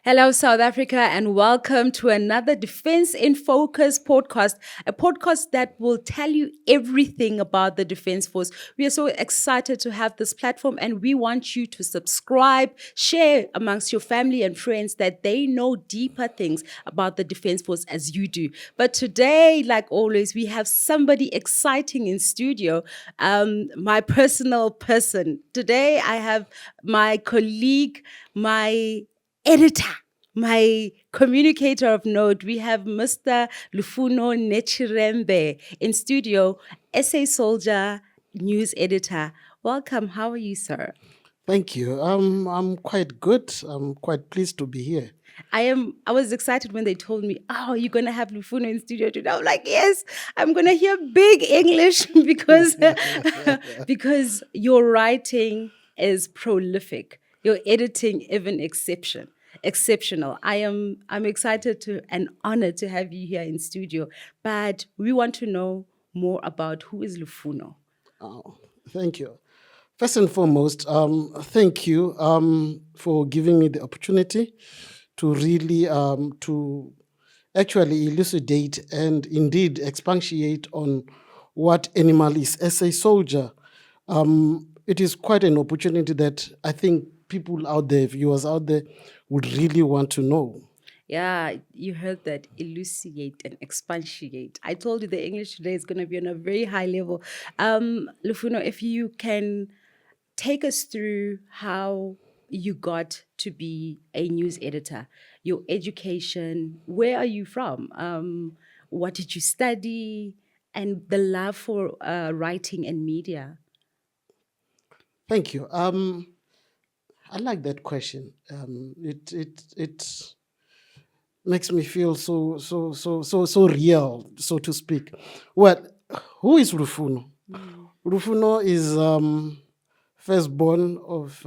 Hello, South Africa, and welcome to another Defense in Focus podcast, a podcast that will tell you everything about the Defense Force. We are so excited to have this platform, and we want you to subscribe, share amongst your family and friends that they know deeper things about the Defense Force as you do. But today, like always, we have somebody exciting in studio, my personal person. Today, I have my colleague, my editor, my communicator of note. We have Mr. Lufuno Netshirembe in studio, SA Soldier, news editor. Welcome. How are you, sir? Thank you. I'm quite good. I'm quite pleased to be here. I was excited when they told me, "Oh, you're gonna have Lufuno in studio today." I'm like, "Yes, I'm gonna hear big English because because your writing is prolific. Your editing even exceptional. I'm excited to and honored to have you here in studio. But we want to know more about who is Lufuno. Oh, thank you. First and foremost, thank you for giving me the opportunity to really to actually elucidate and indeed expatiate on what animal is as a soldier. It is quite an opportunity that I think people out there, viewers out there, would really want to know. Yeah, you heard that. Elucidate and expatiate. I told you the English today is going to be on a very high level. Lufuno, if you can take us through how you got to be a news editor, your education, where are you from? What did you study? And the love for writing and media. Thank you. I like that question. It makes me feel so real, so to speak. Well, who is Lufuno? Lufuno is firstborn of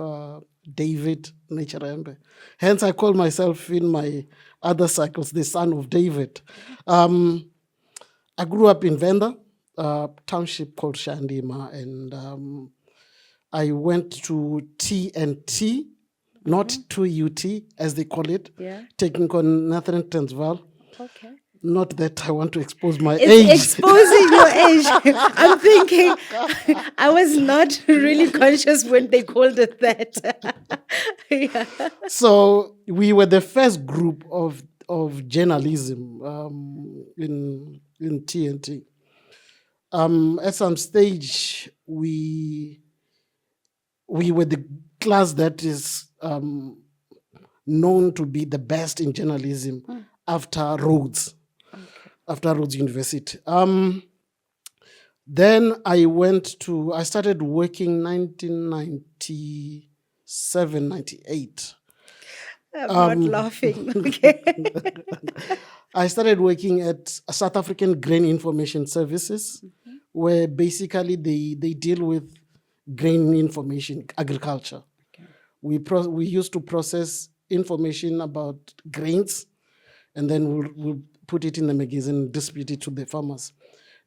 David Netshirembe. Hence, I call myself in my other cycles the son of David. I grew up in Venda, a township called Shandima, and I went to TNT, not 2UT, as they call it, Yeah. Technical Northern Transvaal. Okay. Not that I want to expose my It's age. exposing your age. I'm thinking I was not really conscious when they called it that. Yeah. So we were the first group of journalism in TNT. At some stage, we were the class that is known to be the best in journalism after Rhodes. After Rhodes University. Then I started working 1997, 98. I'm not laughing. Okay. I started working at South African Grain Information Services, where basically they deal with grain information, agriculture. Okay. We used to process information about grains, and then we'll put it in the magazine and distribute it to the farmers.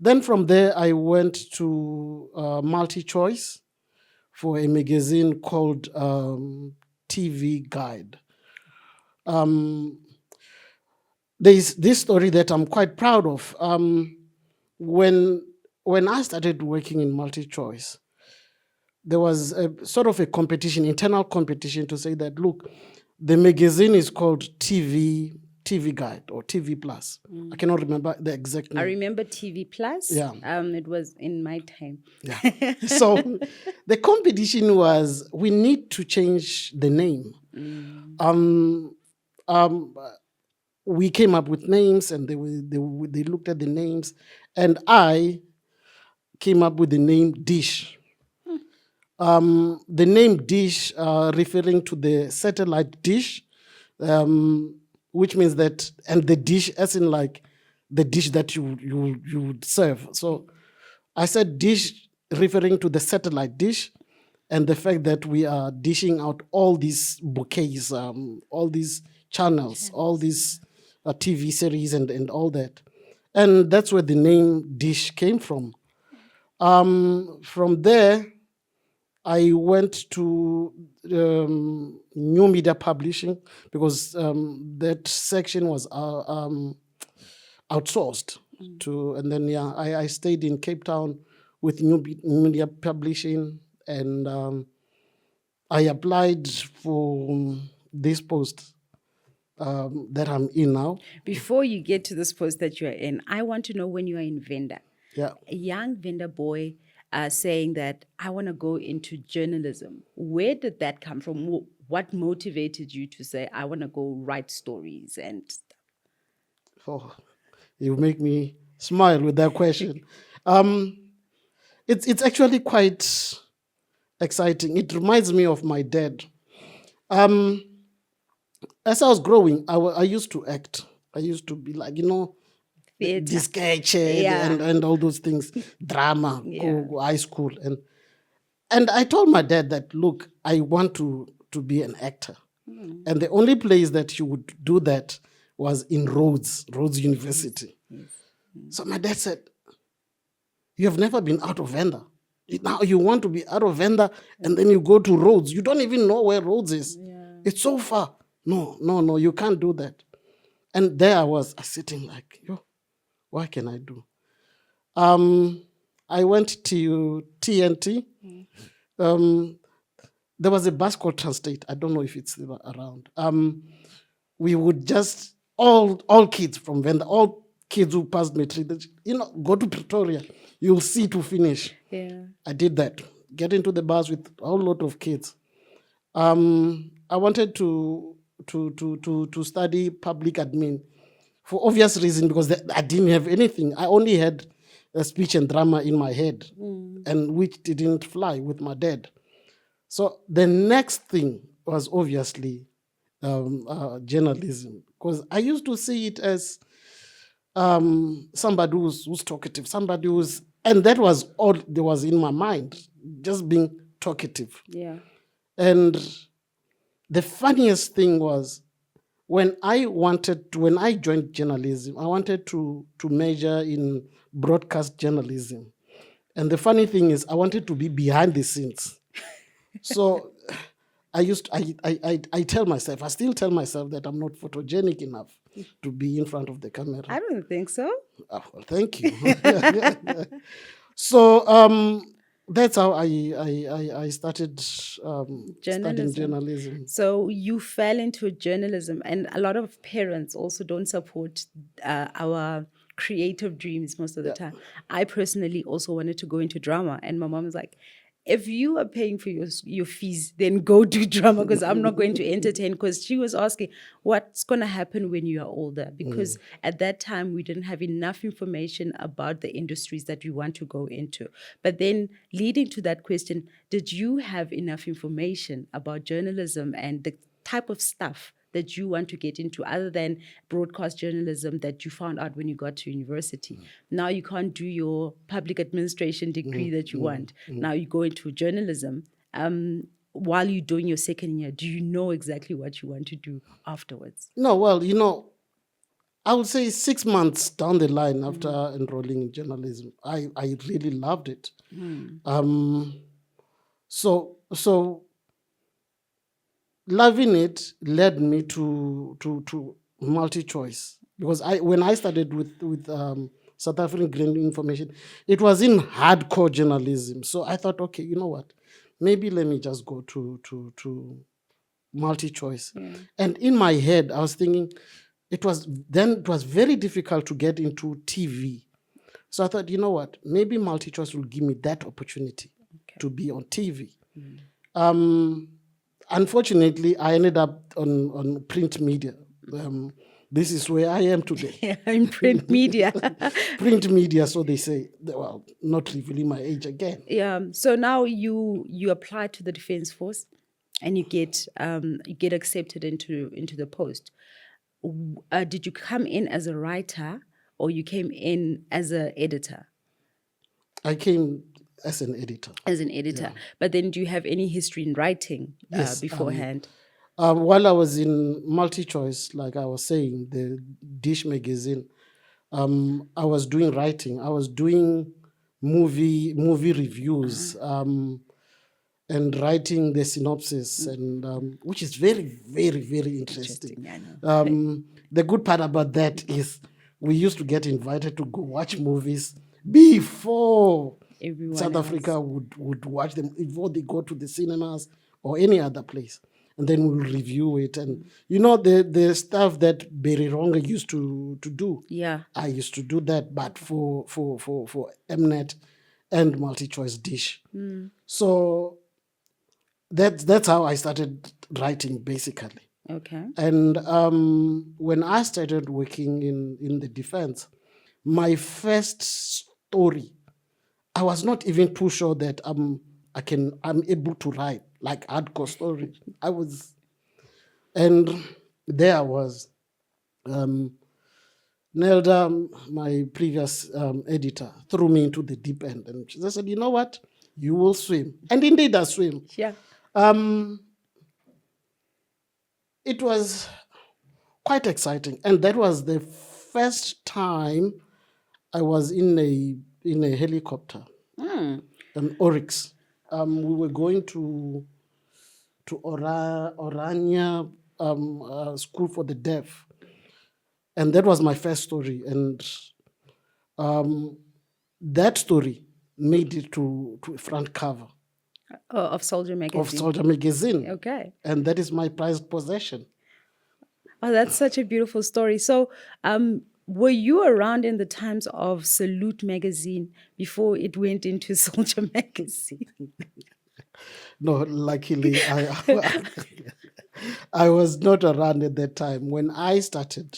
Then from there, I went to Multi-Choice for a magazine called TV Guide. There's this story that I'm quite proud of. When I started working in Multi-Choice, there was a sort of a competition, internal competition, to say that, look, the magazine is called TV Guide or TV Plus. I cannot remember the exact name. I remember TV Plus. Yeah. It was in my time. Yeah. So the competition was, we need to change the name. We came up with names, and they looked at the names, and I came up with the name Dish. The name Dish referring to the satellite dish, which means that, and the dish as in like the dish that you would serve. So I said dish referring to the satellite dish, and the fact that we are dishing out all these bouquets, all these channels, all these TV series and all that. And that's where the name Dish came from. From there, I went to new media publishing because that section was outsourced to, and then I stayed in Cape Town with new media publishing, and I applied for this post that I'm in now. Before you get to this post that you're in, I want to know when you are in vendor. Yeah. A young vendor boy saying that I want to go into journalism. Where did that come from? What motivated you to say I want to go write stories and stuff? Oh, you make me smile with that question. It's actually quite exciting. It reminds me of my dad. As I was growing, I used to act. I used to be like, Theater. sketch Yeah. and all those things, drama, Yeah. go high school, and I told my dad that, look, I want to be an actor, and the only place that you would do that was in Rhodes University. Yes. So my dad said, you have never been out of Venda. Now you want to be out of Venda, and then you go to Rhodes. You don't even know where Rhodes is. Yeah. It's so far. No, you can't do that. And there I was sitting like, what can I do? I went to TNT. There was a bus called Transstate. I don't know if it's still around. We would just, all kids from Venda, all kids who passed matric, go to Pretoria. You'll see to finish. Yeah. I did that. Get into the bus with a whole lot of kids. I wanted to study public admin for obvious reason, because I didn't have anything. I only had a speech and drama in my head, and which didn't fly with my dad. So the next thing was obviously journalism, because I used to see it as somebody who's talkative, somebody and that was all there was in my mind, just being talkative. Yeah. And the funniest thing was, when I joined journalism, I wanted to major in broadcast journalism. And the funny thing is, I wanted to be behind the scenes. So I tell myself, I still tell myself that I'm not photogenic enough to be in front of the camera. I don't think so. Oh, well, thank you. So that's how I started studying journalism. So you fell into journalism, and a lot of parents also don't support our creative dreams most of the time. I personally also wanted to go into drama, and my mom was like, if you are paying for your fees, then go do drama, because I'm not going to entertain. Because she was asking, what's going to happen when you are older? Because at that time, we didn't have enough information about the industries that we want to go into. But then leading to that question, did you have enough information about journalism and the type of stuff that you want to get into, other than broadcast journalism that you found out when you got to university? Now you can't do your public administration degree that you want. Now you go into journalism. While you're doing your second year, do you know exactly what you want to do afterwards? No, well, I would say 6 months down the line after enrolling in journalism, I really loved it. So loving it led me to multi-choice, because when I started with South African Grain Information, it was in hardcore journalism. So I thought, okay, you know what? Maybe let me just go to multi-choice. And in my head, I was thinking, it was very difficult to get into TV. So I thought, you know what? Maybe multi-choice will give me that opportunity to be on TV. Unfortunately, I ended up on print media. This is where I am today. In print media. Print media, so they say. Well, not revealing my age again. Yeah. So now you apply to the Defence Force, and you get accepted into the post. Did you come in as a writer, or you came in as an editor? I came as an editor. As an editor. Yeah. But then do you have any history in writing Yes, beforehand? While I was in MultiChoice, like I was saying, the Dish magazine, I was doing writing. I was doing movie reviews. And and writing the synopsis, and which is very, very, very interesting. I know. The good part about that is we used to get invited to go watch movies before Everyone South else. Africa would watch them, before they go to the cinemas or any other place. And then we'll review it. And the stuff that Berry Ronga used to do. Yeah. I used to do that, but for Mnet and multi-choice dish. So that's how I started writing, basically. Okay. And when I started working in the defense, my first story, I was not even too sure that I'm able to write like hardcore story. And there I was. Nelda, my previous editor, threw me into the deep end, and she said, "You know what? You will swim." And indeed, I swim. Yeah. It was quite exciting, and that was the first time I was in a helicopter, an Oryx. We were going to Orania School for the Deaf, and that was my first story. And that story made it to a front cover Of Soldier magazine. of Soldier magazine. Okay. And that is my prized possession. Oh, that's such a beautiful story. So, were you around in the times of Salute magazine before it went into Soldier magazine? No, luckily, I was not around at that time. When I started,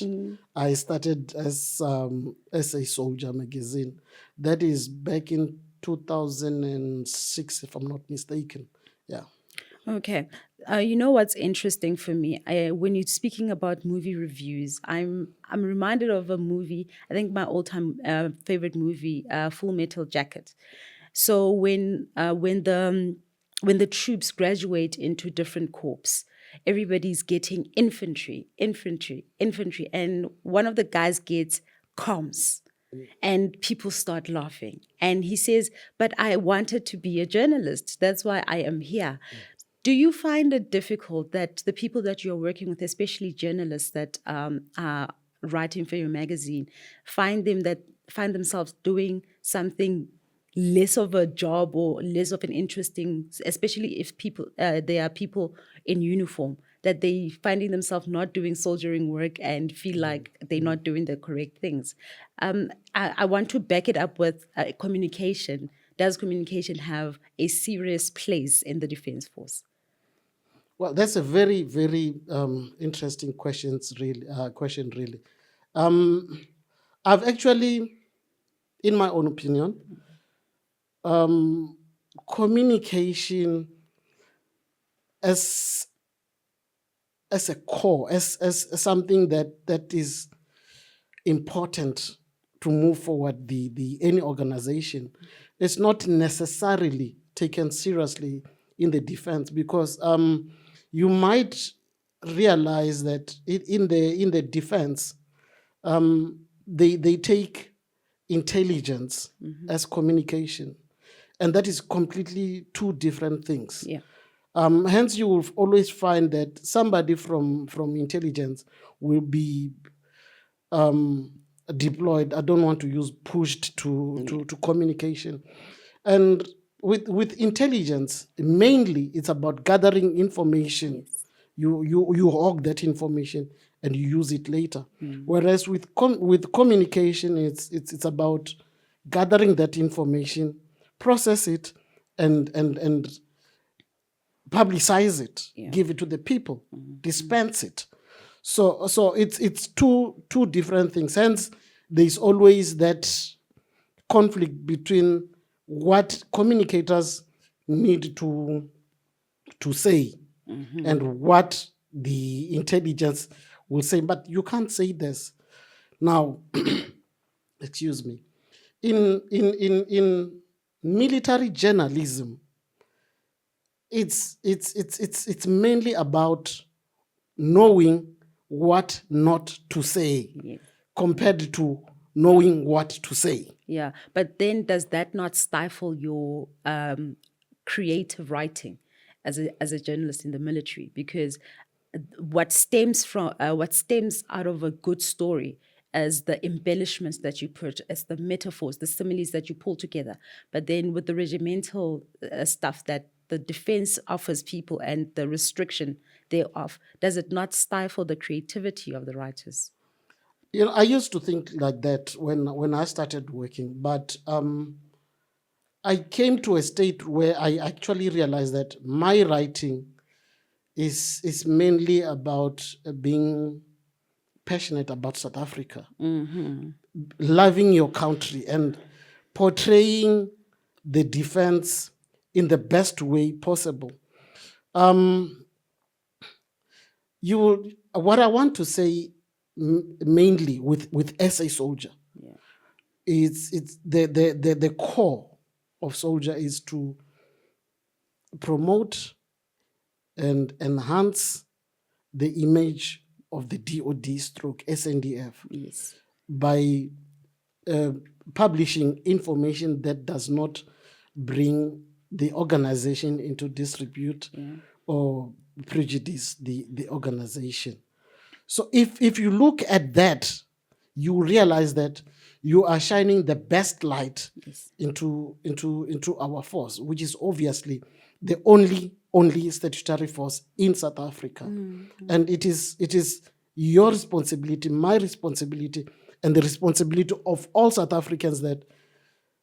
I started as a Soldier magazine. That is back in 2006, if I'm not mistaken. Yeah. Okay. You know what's interesting for me? When you're speaking about movie reviews, I'm reminded of a movie. I think my all-time favorite movie, Full Metal Jacket. So when the troops graduate into different corps, everybody's getting infantry, and one of the guys gets comms. And people start laughing. And he says, "But I wanted to be a journalist. That's why I am here." Do you find it difficult that the people that you're working with, especially journalists that are writing for your magazine, find themselves doing something less of a job or less of an interesting, especially if they are people in uniform, that they finding themselves not doing soldiering work and feel like they're not doing the correct things? I want to back it up with communication. Does communication have a serious place in the Defence Force? Well, that's a very, very interesting question, really. I've actually, in my own opinion, communication as a core, as something that is important to move forward any organization, it's not necessarily taken seriously in the defense, because you might realize that in the defense, they take intelligence as communication, and that is completely two different things. Yeah. Hence, you will always find that somebody from intelligence will be deployed. I don't want to use pushed to communication. And with intelligence, mainly it's about gathering information. Yes. You hog that information and you use it later. Whereas with communication, it's about gathering that information, process it, and publicize it, give it to the people, dispense it. So it's two different things. Hence, there's always that conflict between what communicators need to say and what the intelligence will say. But you can't say this now. Excuse me. In military journalism, it's mainly about knowing what not to say, compared to knowing what to say. Yeah, but then does that not stifle your creative writing? as a journalist in the military, because what stems out of a good story as the embellishments that you put, as the metaphors, the similes that you pull together. But then with the regimental stuff that the defense offers people and the restriction thereof, does it not stifle the creativity of the writers? I used to think like that when I started working, but I came to a state where I actually realized that my writing is mainly about being passionate about South Africa, loving your country, and portraying the defense in the best way possible. You will, what I want to say mainly with SA Soldier, it's the core of Soldier is to promote and enhance the image of the DOD stroke SNDF Yes. by publishing information that does not bring the organization into disrepute or prejudice the organization. So if you look at that, you realize that you are shining the best light into our force, which is obviously the only statutory force in South Africa. And it is your responsibility, my responsibility, and the responsibility of all South Africans that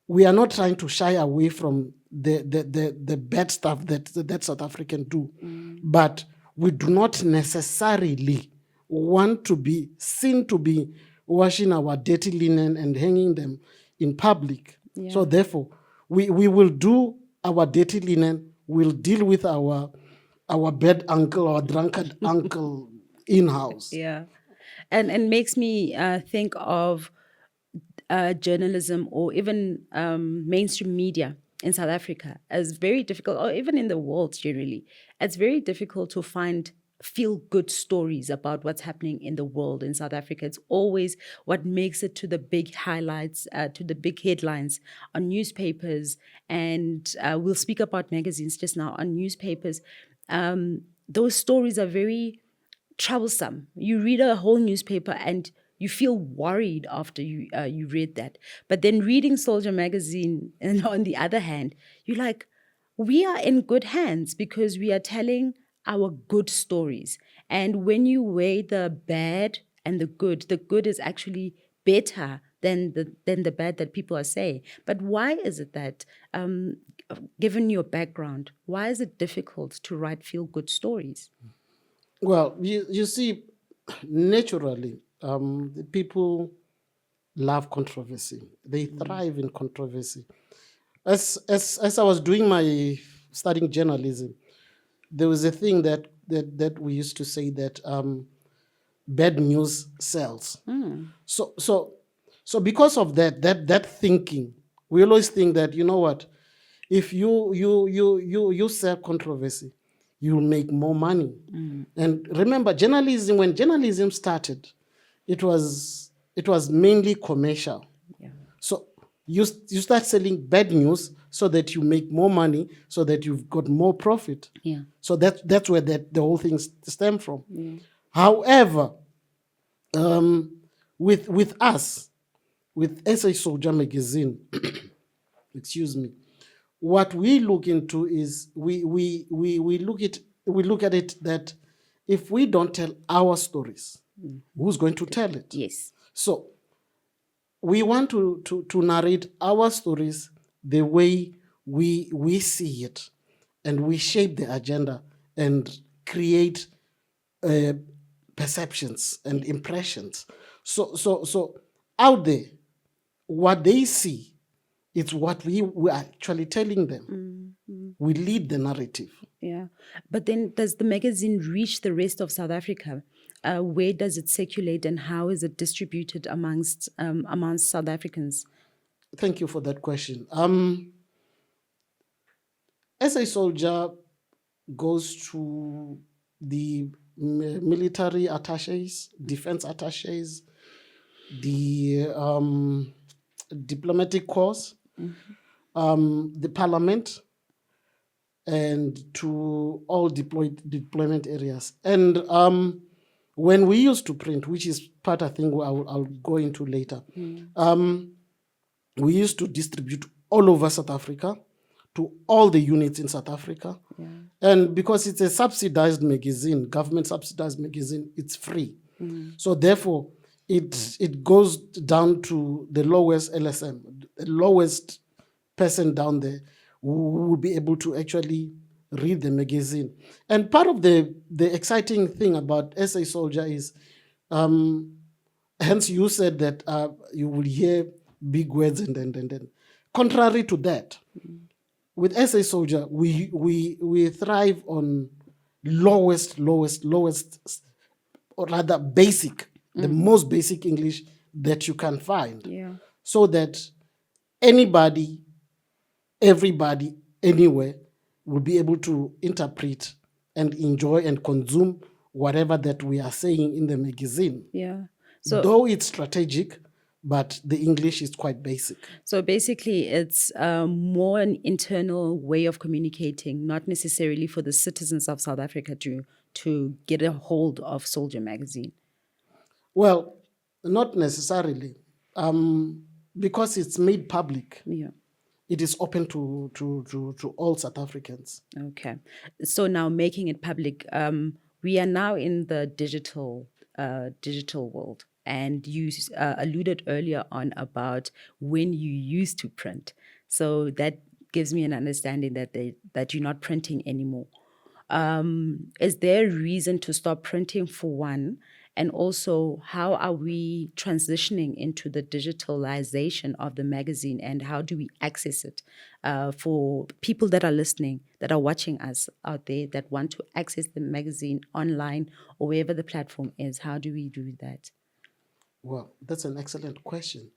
we are not trying to shy away from the bad stuff that South Africans do, but we do not necessarily want to be seen to be washing our dirty linen and hanging them in public. So therefore, we will do our dirty linen, we'll deal with our bad uncle or drunkard uncle in-house. Yeah. And makes me think of journalism or even mainstream media in South Africa as very difficult, or even in the world generally. It's very difficult to find feel-good stories about what's happening in the world in South Africa. It's always what makes it to the big highlights, to the big headlines on newspapers. And we'll speak about magazines just now. On newspapers, those stories are very troublesome. You read a whole newspaper and you feel worried after you read that. But then reading Soldier magazine, and on the other hand, you're like, we are in good hands because we are telling our good stories. And when you weigh the bad and the good is actually better than the bad that people are saying. But why is it that, given your background, why is it difficult to write feel good stories? Well, you see, naturally, the people love controversy. They thrive in controversy. As I was doing my studying journalism, there was a thing that we used to say that bad news sells. So because of that thinking, we always think that, you know what, if you sell controversy, you'll make more money. And remember, when journalism started, it was mainly commercial. So you start selling bad news so that you make more money, so that you've got more profit. So that's where the whole thing stems from. However, with us, with SA Soldier magazine, excuse me, what we look into is we look at it that if we don't tell our stories, who's going to tell it? Yes. So we want to narrate our stories the way we see it, and we shape the agenda and create perceptions and impressions. So out there, what they see, it's what we are actually telling them. We lead the narrative. Yeah. But then does the magazine reach the rest of South Africa? Where does it circulate and how is it distributed amongst South Africans? Thank you for that question. SA Soldier goes to the military attaches, defense attaches, the diplomatic corps, the parliament, and to all deployment areas. And when we used to print, which is part I think I'll go into later, we used to distribute all over South Africa to all the units in South Africa. Yeah. And because it's a subsidized magazine, government subsidized magazine, it's free. So therefore, it goes down to the lowest LSM, the lowest person down there who will be able to actually read the magazine. And part of the exciting thing about SA Soldier is, hence you said that you will hear big words and contrary to that, with SA Soldier, we thrive on lowest, or rather basic, the most basic English that you can find. Yeah. So that anybody, everybody, anywhere will be able to interpret and enjoy and consume whatever that we are saying in the magazine. Yeah. So Though it's strategic, but the English is quite basic. So basically, it's more an internal way of communicating, not necessarily for the citizens of South Africa to get a hold of Soldier magazine. Well, not necessarily, because it's made public. Yeah. It is open to all South Africans. Okay. So now making it public, we are now in the digital world. And you alluded earlier on about when you used to print. So that gives me an understanding that you're not printing anymore. Is there a reason to stop printing for one? And also, how are we transitioning into the digitalization of the magazine, and how do we access it for people that are listening, that are watching us out there, that want to access the magazine online or wherever the platform is? How do we do that? Well, that's an excellent question.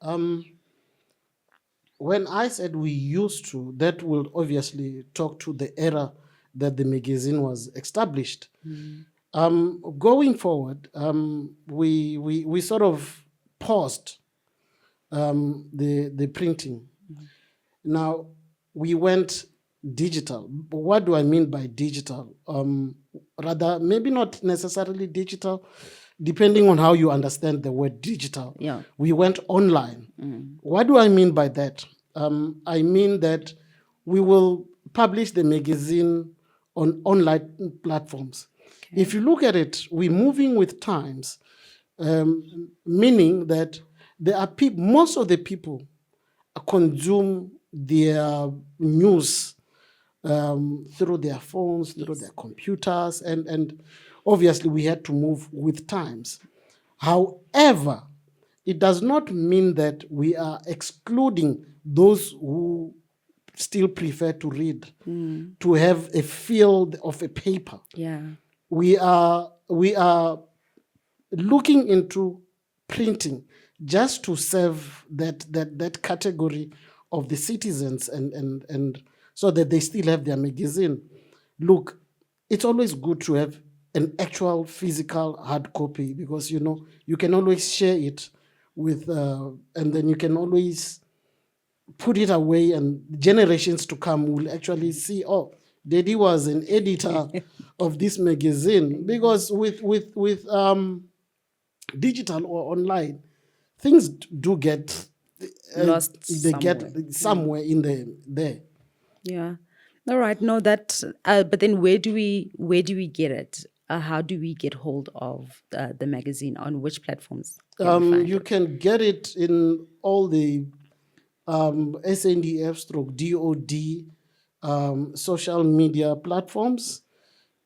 When I said we used to, that will obviously talk to the era that the magazine was established. Going forward, we sort of paused the printing. Now we went digital. What do I mean by digital? Rather, maybe not necessarily digital, depending on how you understand the word digital. Yeah. We went online. What do I mean by that? I mean that we will publish the magazine on online platforms. Okay. If you look at it, we're moving with times, meaning that there are most of the people consume their news through their phones, through their computers, and obviously we had to move with times. However, it does not mean that we are excluding those who still prefer to read, to have a feel of a paper. Yeah. We are looking into printing just to serve that category of the citizens and so that they still have their magazine. Look, it's always good to have an actual physical hard copy because you can always share it with and then you can always put it away and generations to come will actually see, oh, Daddy was an editor of this magazine. Because with digital or online, things do get lost. They get somewhere in there. Yeah. All right. No, that. But then, where do we get it? How do we get hold of the magazine? On which platforms? You can get it in all the SANDF stroke DOD social media platforms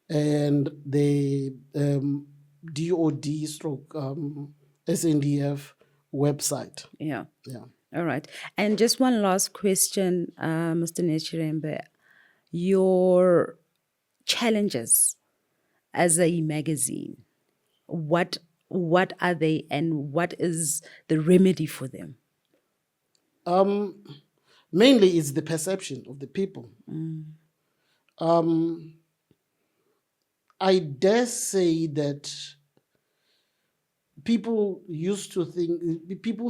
and the DOD stroke SANDF website. Yeah. Yeah. All right. And just one last question, Mr. Netshirembe. Your challenges as a magazine, what are they and what is the remedy for them? Mainly it's the perception of the people. I dare say that people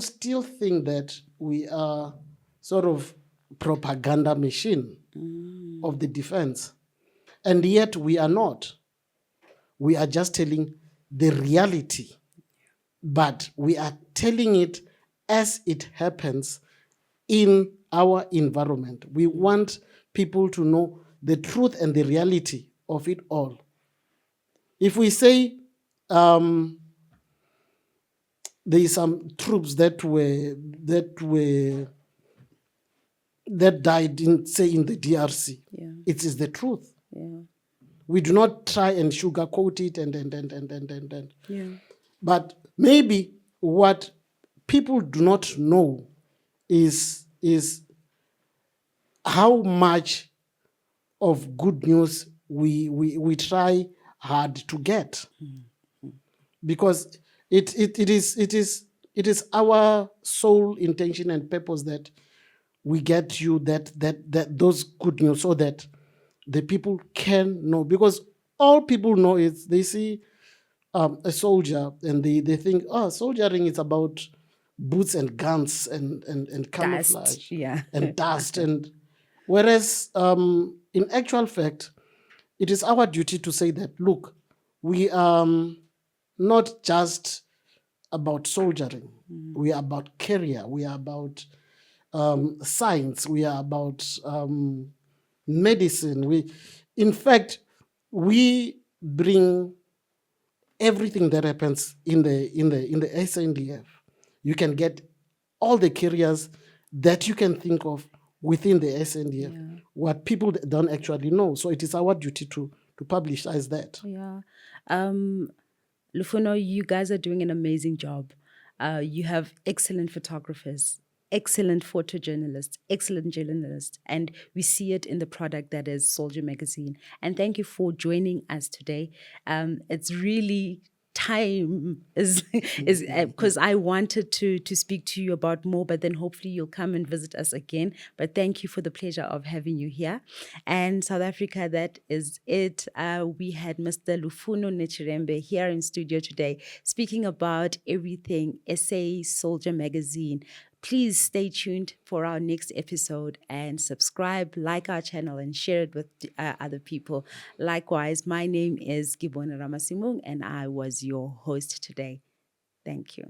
still think that we are sort of propaganda machine of the defense. And yet we are not. We are just telling the reality, but we are telling it as it happens in our environment. We want people to know the truth and the reality of it all. If we say there is some troops that died in, say, in the DRC, Yeah. it is the truth. Yeah. We do not try and sugarcoat it and. Yeah. But maybe what people do not know is how much of good news we try hard to get, because it is our sole intention and purpose that we get you that those good news, so that the people can know. Because all people know is they see a soldier and they think, oh, soldiering is about boots and guns and camouflage Dust. Yeah. and dust. And whereas in actual fact, it is our duty to say that, look, we are not just about soldiering. We are about career. We are about science. We are about medicine. In fact, we bring everything that happens in the SANDF. You can get all the careers that you can think of within the SANDF. Yeah. What people don't actually know. So it is our duty to publicize that. Yeah. Lufuno, you guys are doing an amazing job. You have excellent photographers, excellent photojournalists, excellent journalists, and we see it in the product that is Soldier Magazine. And thank you for joining us today. It's really time is because I wanted to speak to you about more, but then hopefully you'll come and visit us again. But thank you for the pleasure of having you here. And South Africa, that is it. We had Mr. Lufuno Netshirembe here in studio today, speaking about everything SA Soldier Magazine. Please stay tuned for our next episode and subscribe, like our channel, and share it with other people. Likewise, my name is Gibona Ramasimung, and I was your host today. Thank you.